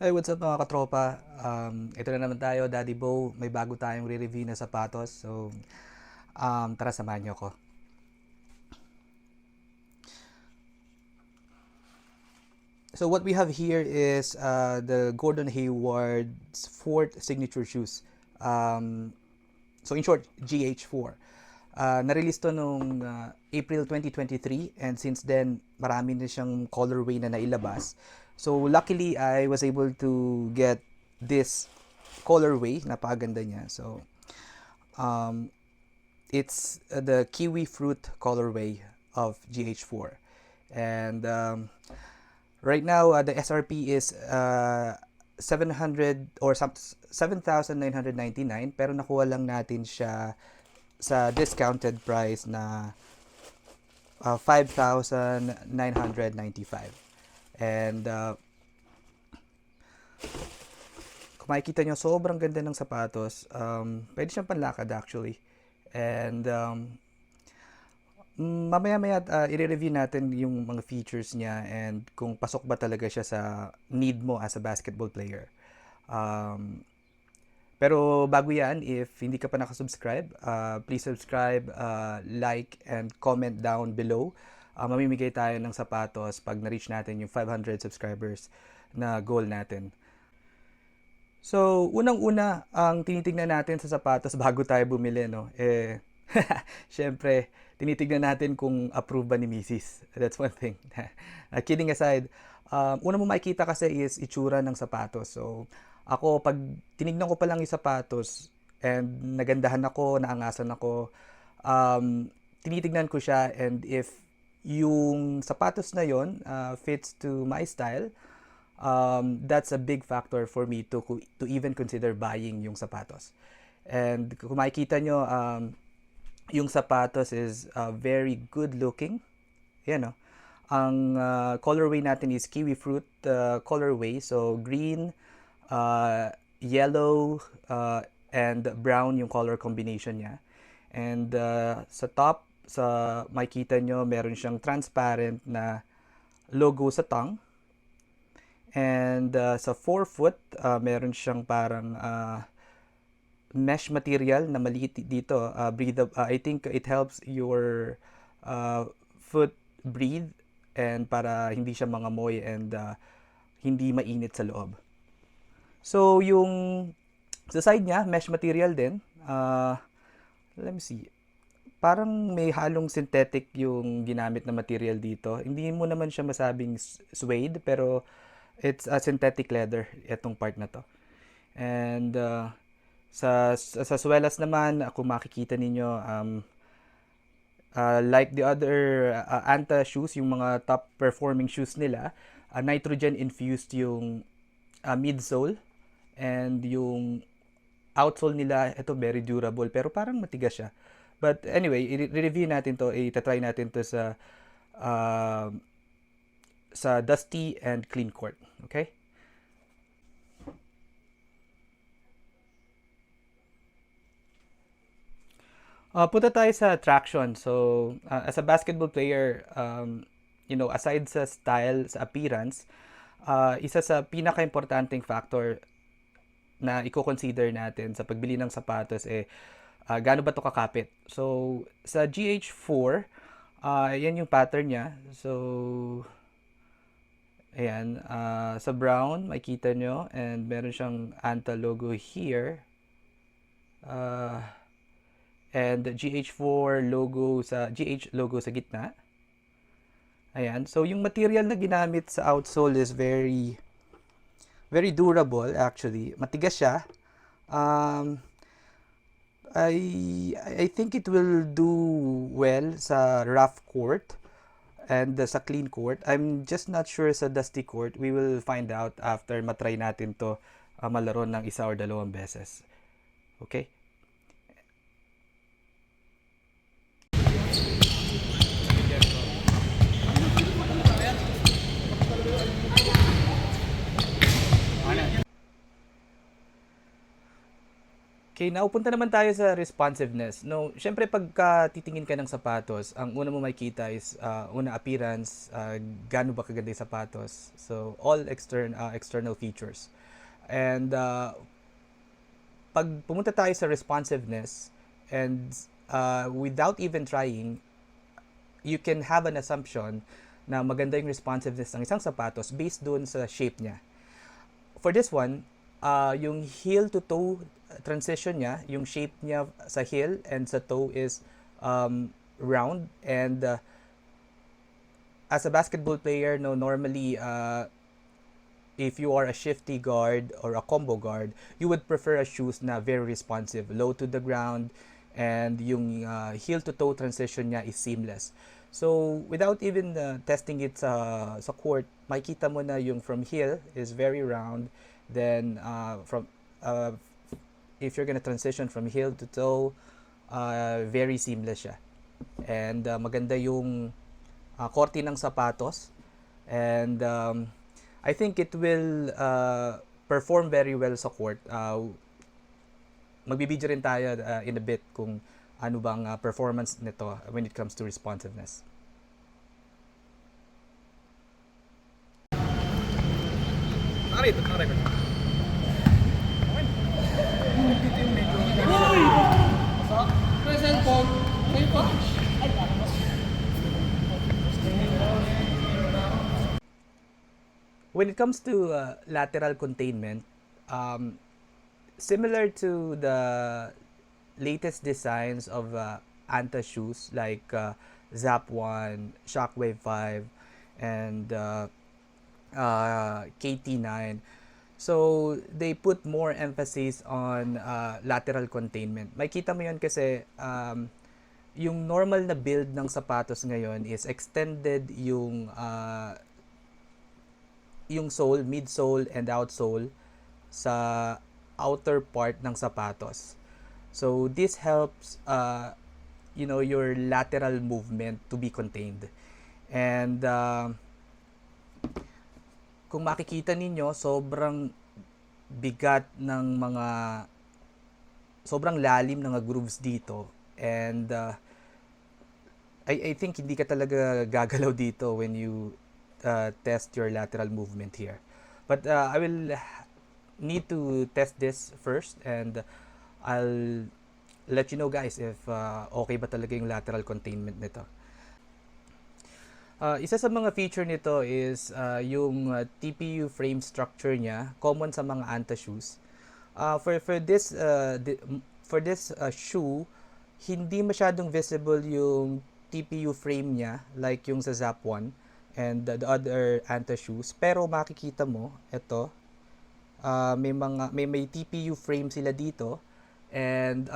Hey, what's up mga katropa? Ito na naman tayo, Daddy Bo. May bago tayong re-review na sapatos. So, tara samahan niyo ako. So, what we have here is the Gordon Hayward's fourth signature shoes. So, in short, GH4. Na-release to noong April 2023 and since then, marami na siyang colorway na nailabas. So, luckily, I was able to get this colorway. Napakaganda niya. So, um, it's the kiwi fruit colorway of GH4. And right now, the SRP is 700 or 7,999 pero nakuha lang natin siya sa discounted price na 5,995. And kung makikita nyo, sobrang ganda ng sapatos. Pwede siyang panlakad actually. And mamaya-maya i-review natin yung mga features niya and kung pasok ba talaga siya sa need mo as a basketball player. Pero bago yan, if hindi ka pa nakasubscribe, please subscribe, like, and comment down below. Mamimigay tayo ng sapatos pag na-reach natin yung 500 subscribers na goal natin. So, unang-una, ang tinitignan natin sa sapatos bago tayo bumili, no? Syempre, tinitignan natin kung approve ba ni Mrs. That's one thing. Kidding aside, una mo makikita kasi is itsura ng sapatos. So, ako, pag tinignan ko pa lang yung sapatos and nagandahan ako, naangasan ako, tinitignan ko siya and if yung sapatos na yon fits to my style, that's a big factor for me to even consider buying yung sapatos. And kung makikita nyo, yung sapatos is very good looking. Yan, no? Ang colorway natin is kiwi fruit colorway. So, green, yellow, and brown yung color combination niya. And sa top, sa makikita nyo, meron siyang transparent na logo sa tongue. And sa forefoot, meron siyang parang mesh material na maliit dito. I think it helps your foot breathe and para hindi siya mangamoy and hindi mainit sa loob. So, yung sa side niya, mesh material din. Let me see. Parang may halong synthetic yung ginamit na material dito. Hindi mo naman siya masabing suede, pero it's a synthetic leather, itong part na to. And sa swelas naman, kung makikita ninyo, like the other Anta shoes, yung mga top performing shoes nila, nitrogen infused yung midsole and yung outsole nila, ito very durable pero parang matigas siya. But anyway, i-review natin to, i-try natin to sa dusty and clean court. Okay? Punta tayo sa traction. So, as a basketball player, aside sa style, sa appearance, isa sa pinaka-importanting factor na i-consider natin sa pagbili ng sapatos gaano ba to kakapit. So, sa GH4, yan yung pattern niya. So, ayan, sa brown, makikita nyo, and meron siyang Anta logo here. And GH4 logo GH logo sa gitna. Ayan. So, yung material na ginamit sa outsole is very, very durable actually. Matigas siya. I think it will do well sa rough court and sa clean court. I'm just not sure sa dusty court. We will find out after matry natin to malaro ng isa or dalawang beses. Okay? Okay, naupunta naman tayo sa responsiveness. No, syempre pagka titingin ka ng sapatos, ang una mo makikita is una appearance, gaano ba kaganda yung sapatos. So all external features. And pag pumunta tayo sa responsiveness and without even trying, you can have an assumption na maganda yung responsiveness ng isang sapatos based doon sa shape niya. For this one, yung heel to toe transition niya, yung shape niya sa heel and sa toe is round, and as a basketball player, no, normally if you are a shifty guard or a combo guard, you would prefer a shoes na very responsive, low to the ground, and yung heel to toe transition niya is seamless. So without even testing it sa court, makikita mo na yung from heel is very round, then from if you're gonna transition from heel to toe, very seamless siya. And maganda yung korte ng sapatos, and I think it will perform very well sa court. Magbibideo rin tayo in a bit kung ano bang performance nito when it comes to responsiveness. When it comes to lateral containment, similar to the latest designs of Anta shoes like Zap 1, Shockwave 5, and KT9. So, they put more emphasis on lateral containment. Makikita mo yun kasi yung normal na build ng sapatos ngayon is extended yung sole, midsole, and outsole sa outer part ng sapatos. So, this helps your lateral movement to be contained. And kung makikita ninyo, sobrang bigat ng sobrang lalim ng mga grooves dito. And I think hindi ka talaga gagalaw dito when you test your lateral movement here. But I will need to test this first, and I'll let you know guys if okay ba talaga yung lateral containment nito. Isa sa mga feature nito is yung TPU frame structure niya, common sa mga Anta shoes. For this shoe, hindi masyadong visible yung TPU frame niya like yung sa Zap 1 and the other Anta shoes, pero makikita mo ito, may TPU frame sila dito, and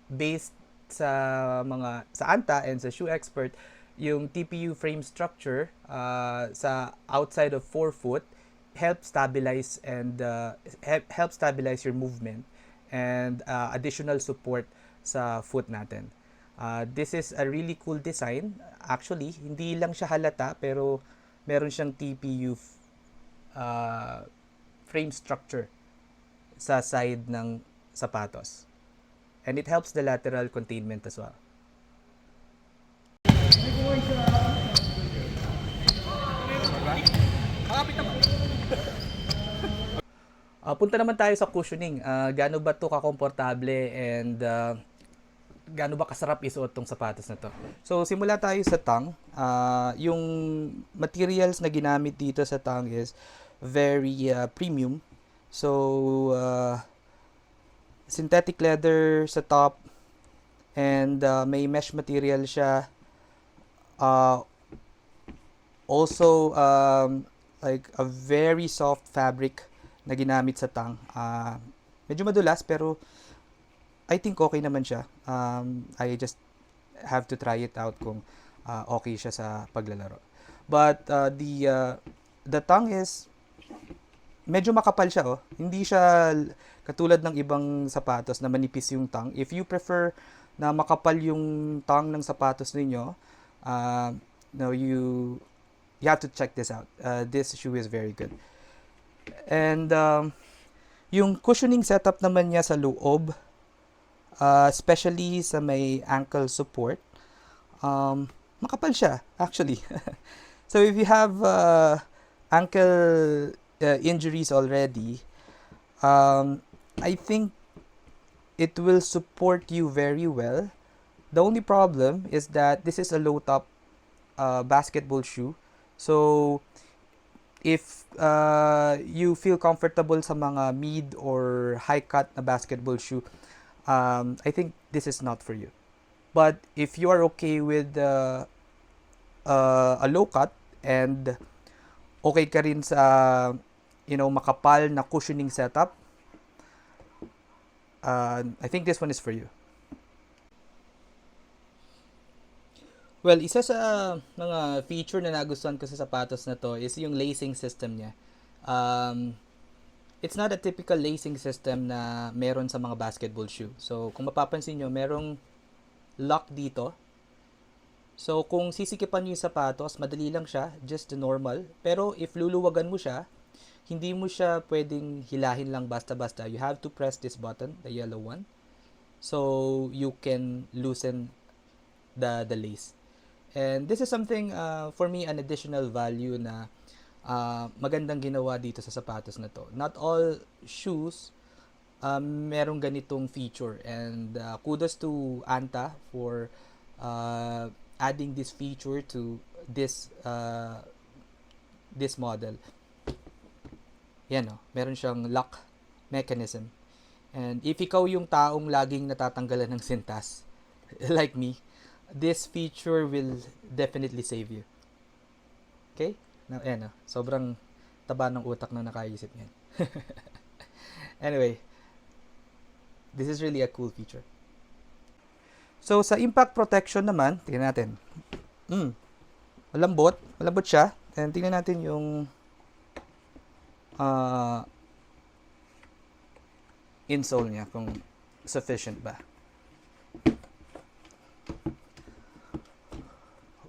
based sa Anta and sa shoe expert, yung TPU frame structure sa outside of forefoot help stabilize your movement and additional support sa foot natin. This is a really cool design. Actually, hindi lang siya halata pero meron siyang TPU frame structure sa side ng sapatos. And it helps the lateral containment as well. Punta naman tayo sa cushioning. Gaano ba to kakomportable and gaano ba kasarap isuot tong sapatos na to? So, simula tayo sa tongue. Yung materials na ginamit dito sa tongue is very premium. So, synthetic leather sa top, and may mesh material siya. Also, like a very soft fabric na ginamit sa tongue. Medyo madulas pero I think okay naman siya. I just have to try it out kung okay siya sa paglalaro. But the tongue is medyo makapal siya, oh. Hindi siya katulad ng ibang sapatos na manipis yung tongue. If you prefer na makapal yung tongue ng sapatos ninyo, no, you have to check this out. This shoe is very good. And Yung cushioning setup naman niya sa loob, especially sa may ankle support, makapal siya actually. So if you have ankle injuries already, I think it will support you very well. The only problem is that this is a low top basketball shoe. So if you feel comfortable sa mga mid or high cut na basketball shoe, I think this is not for you. But if you are okay with a low cut and okay ka rin sa makapal na cushioning setup, I think this one is for you. Well, isa sa mga feature na nagustuhan ko sa sapatos na to is yung lacing system niya. It's not a typical lacing system na meron sa mga basketball shoe. So, kung mapapansin nyo, merong lock dito. So, kung sisikipan nyo yung sapatos, madali lang siya, just the normal. Pero, if luluwagan mo siya, hindi mo siya pwedeng hilahin lang basta-basta. You have to press this button, the yellow one, so you can loosen the lace. And this is something, for me, an additional value na magandang ginawa dito sa sapatos na to. Not all shoes merong ganitong feature. And kudos to Anta for adding this feature to this model. Yan o, meron siyang lock mechanism. And if ikaw yung taong laging natatanggalan ng sintas, like me, this feature will definitely save you. Okay? Now, ayan o, sobrang taba ng utak na nakaisip niyan. Anyway, this is really a cool feature. So, sa impact protection naman, tingnan natin. Malambot siya. And tingnan natin yung insole niya, kung sufficient ba.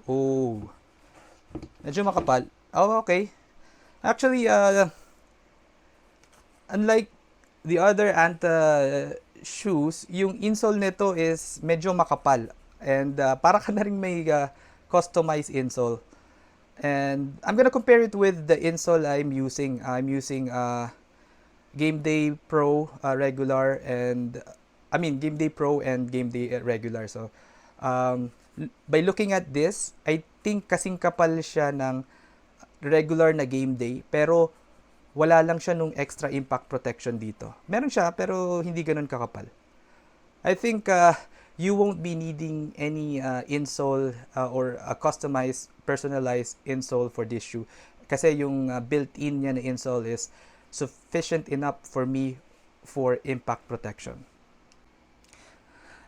Oh, medyo makapal. Oh, okay. Actually, unlike the other Anta shoes, yung insole nito is medyo makapal. And para ka na rin may customized insole. And I'm gonna compare it with the insole I'm using. I'm using Game Day Pro regular and Game Day Pro and Game Day regular. So by looking at this, I think kasing kapal siya ng regular na Game Day, pero wala lang siya nung extra impact protection dito. Meron siya pero hindi ganoon kakapal. I think you won't be needing any insole or a customized, personalized insole for this shoe. Kasi yung built-in niya na insole is sufficient enough for me for impact protection.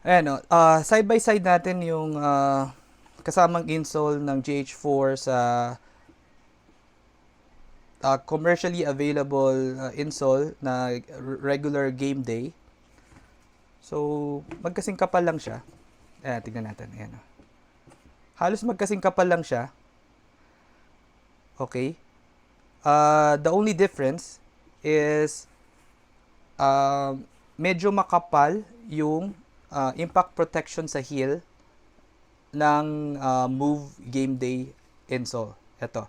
Ayan, side by side natin yung kasamang insole ng GH4 sa commercially available insole na regular Game Day. So, magkasing kapal lang siya. Ayan, tignan natin. Ayan. Halos magkasing kapal lang siya. Okay. The only difference is medyo makapal yung impact protection sa heel ng Move Game Day insole. Ito.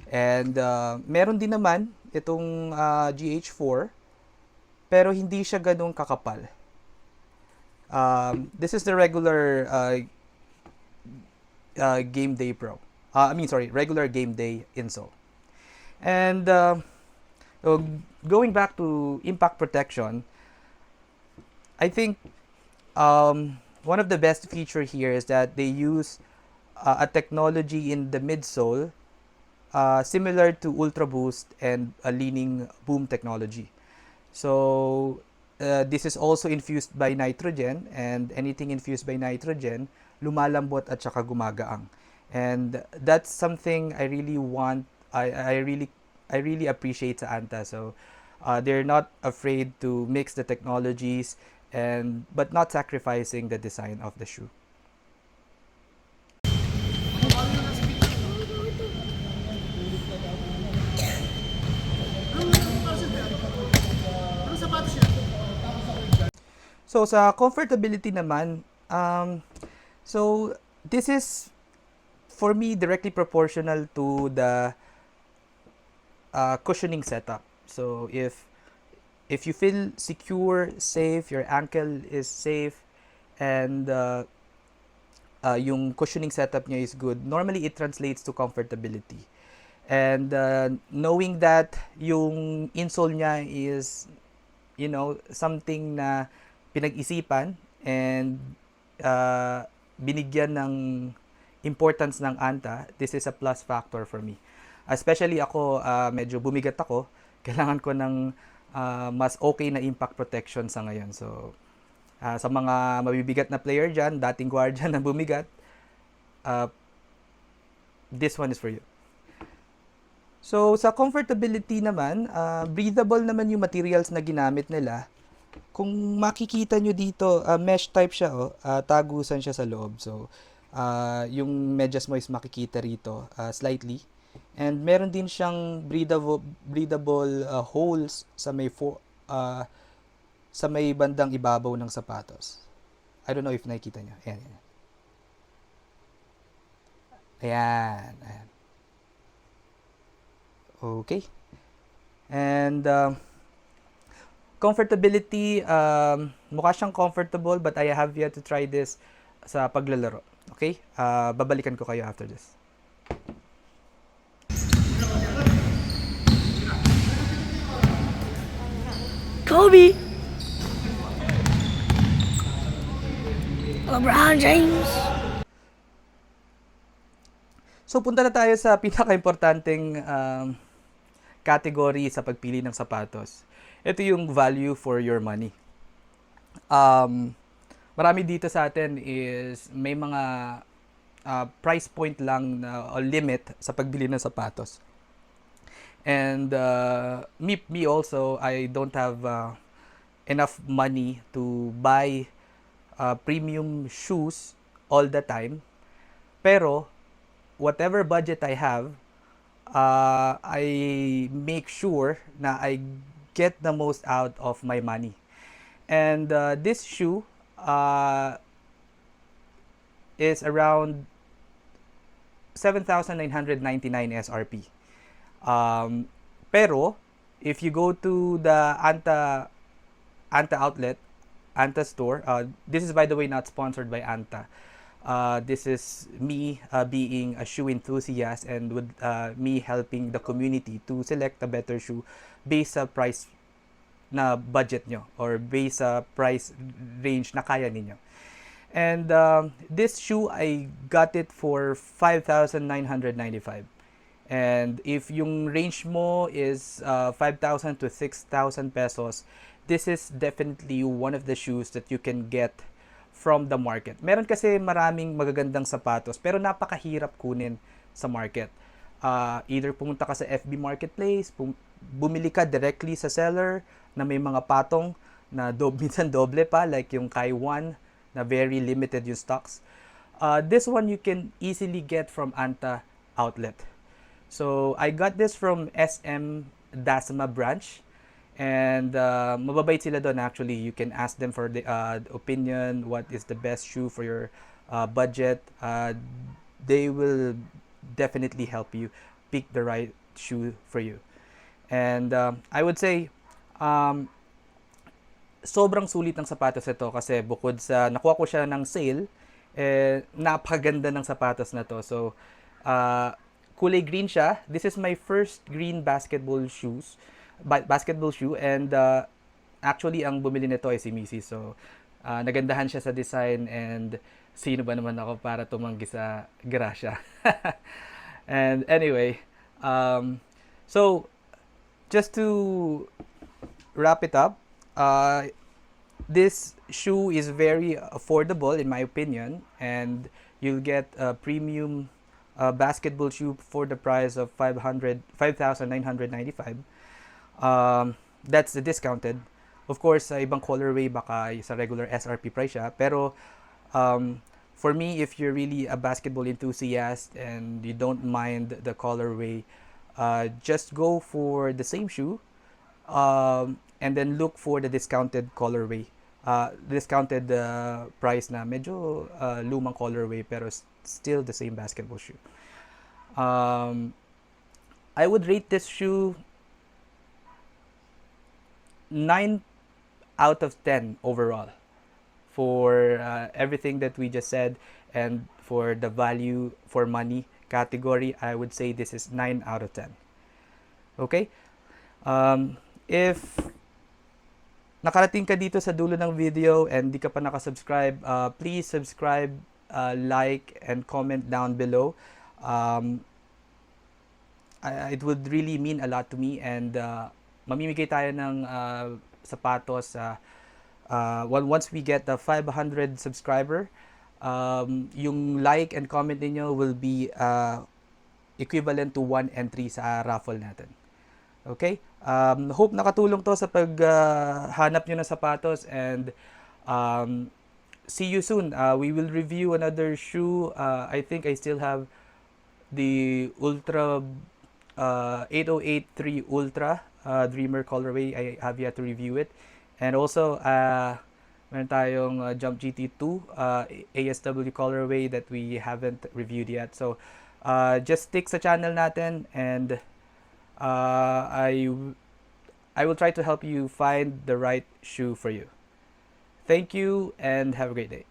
And meron din naman itong GH4, pero hindi siya ganun kakapal. This is the regular Game Day Pro. Regular Game Day insole. And going back to impact protection, I think one of the best feature here is that they use a technology in the midsole similar to Ultra Boost and a leaning boom technology. So this is also infused by nitrogen, and anything infused by nitrogen lumalambot at saka gumagaang. And that's something I really want. I really appreciate sa Anta. So they're not afraid to mix the technologies but not sacrificing the design of the shoe. So, sa comfortability naman, so this is for me directly proportional to the cushioning setup. So, if you feel secure, safe, your ankle is safe, and yung cushioning setup niya is good, normally it translates to comfortability. And knowing that yung insole niya is, something na pinag-isipan and binigyan ng importance ng ANTA, this is a plus factor for me. Especially ako, medyo bumigat ako. Kailangan ko ng mas okay na impact protection sa ngayon. So, sa mga mabibigat na player dyan, dating guardian na bumigat, this one is for you. So, sa comfortability naman, breathable naman yung materials na ginamit nila. Kung makikita nyo dito, mesh type siya, tagusan siya sa loob. So, yung medyas mo is makikita rito slightly. And meron din siyang breathable holes sa may bandang ibabaw ng sapatos. I don't know if nakikita nyo. Ayan, ayan. Ayan, ayan. Okay. And comfortability, mukha siyang comfortable but I have yet to try this sa paglalaro. Okay? Babalikan ko kayo after this. Kobe. LeBron James. So, punta na tayo sa pinaka-importanting category sa pagpili ng sapatos. Ito yung value for your money. Marami dito sa atin is may mga price point lang na limit sa pagbili ng sapatos. And me also, I don't have enough money to buy premium shoes all the time. Pero whatever budget I have, I make sure na I get the most out of my money. And this shoe is around 7,999 SRP. Pero if you go to the Anta outlet, Anta store, this is by the way not sponsored by Anta. This is me being a shoe enthusiast and with me helping the community to select a better shoe based sa price na budget nyo or based sa price range na kaya ninyo. And this shoe, I got it for 5,995. And if yung range mo is 5,000 to 6,000 pesos, this is definitely one of the shoes that you can get from the market. Meron kasi maraming magagandang sapatos pero napakahirap kunin sa market. Either pumunta ka sa FB Marketplace, bumili ka directly sa seller na may mga patong na minsan doble pa, like yung Kai One na very limited yung stocks. This one you can easily get from Anta outlet. So I got this from SM Dasma branch. And mababait sila doon actually. You can ask them for the opinion, what is the best shoe for your budget. They will definitely help you pick the right shoe for you. And I would say sobrang sulit ng sapatos ito kasi bukod sa nakuha ko siya ng sale, napakaganda ng sapatos na to. So kulay green siya. This is my first green basketball shoe and actually ang bumili nito ay si Missy. So nagandahan siya sa design and sino ba naman ako para tumanggi sa grasya. And anyway, so just to wrap it up, this shoe is very affordable in my opinion, and you'll get a premium basketball shoe for the price of 5,995. That's the discounted. Of course, sa ibang colorway baka sa regular SRP price siya. Pero for me, if you're really a basketball enthusiast and you don't mind the colorway, just go for the same shoe and then look for the discounted colorway discounted price na medyo lumang colorway pero still the same basketball shoe. I would rate this shoe 9 out of 10 overall for everything that we just said, and for the value for money category, I would say this is 9 out of 10. Okay? If nakarating ka dito sa dulo ng video and di ka pa nakasubscribe, please subscribe, like, and comment down below. It would really mean a lot to me, and mamimigay tayo ng sapatos once we get the 500 subscriber. Yung like and comment niyo will be equivalent to 1 entry sa raffle natin. Okay? Hope nakatulong to sa paghanap nyo ng sapatos, and see you soon. We will review another shoe. I think I still have the Ultra 8083 Ultra Dreamer colorway. I have yet to review it. And also, meron tayong Jump GT2 ASW colorway that we haven't reviewed yet. So, just stick sa channel natin, and I will try to help you find the right shoe for you. Thank you and have a great day.